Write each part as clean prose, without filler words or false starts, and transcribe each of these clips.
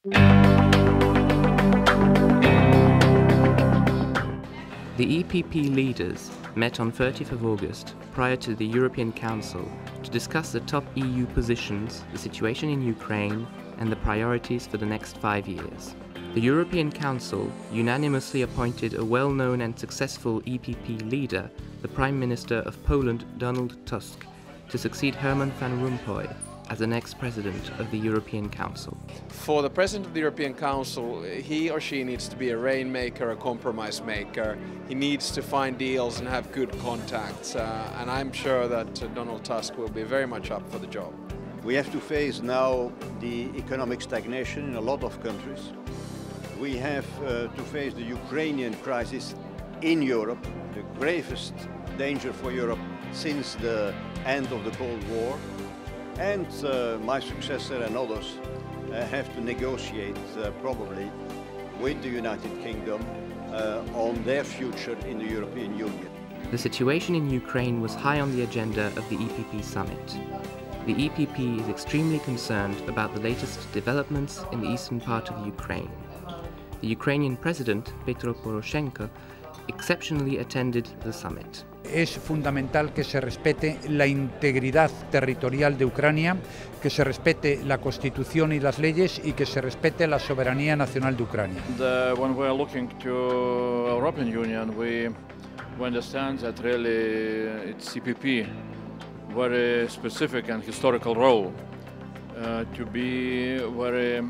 The EPP leaders met on 30th of August prior to the European Council to discuss the top EU positions, the situation in Ukraine, and the priorities for the next 5 years. The European Council unanimously appointed a well-known and successful EPP leader, the Prime Minister of Poland, Donald Tusk, to succeed Herman van Rompuy as the next President of the European Council. For the President of the European Council, he or she needs to be a rainmaker, a compromise maker. He needs to find deals and have good contacts, and I'm sure that Donald Tusk will be very much up for the job. We have to face now the economic stagnation in a lot of countries. We have to face the Ukrainian crisis in Europe, the gravest danger for Europe since the end of the Cold War. And my successor and others have to negotiate probably with the United Kingdom on their future in the European Union. The situation in Ukraine was high on the agenda of the EPP summit. The EPP is extremely concerned about the latest developments in the eastern part of Ukraine. The Ukrainian President, Petro Poroshenko, exceptionally attended the summit. Es fundamental que se respete la integridad territorial de Ucrania, que se respete la Constitución y las leyes y que se respete la soberanía nacional de Ucrania. When we are looking to European Union, we understand that really it's EPP very specific and historical role to be very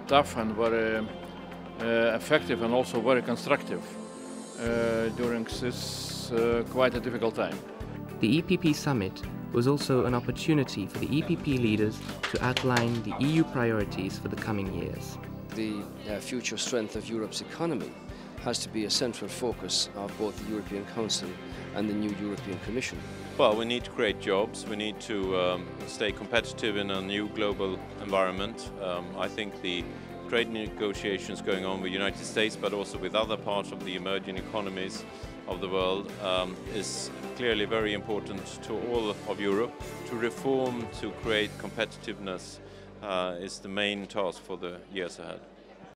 tough and very effective and also very constructive during this quite a difficult time. The EPP summit was also an opportunity for the EPP leaders to outline the EU priorities for the coming years. The future strength of Europe's economy has to be a central focus of both the European Council and the new European Commission. Well, we need to create jobs, we need to stay competitive in a new global environment. I think the trade negotiations going on with the United States, but also with other parts of the emerging economies of the world, is clearly very important to all of Europe. To reform, to create competitiveness is the main task for the years ahead.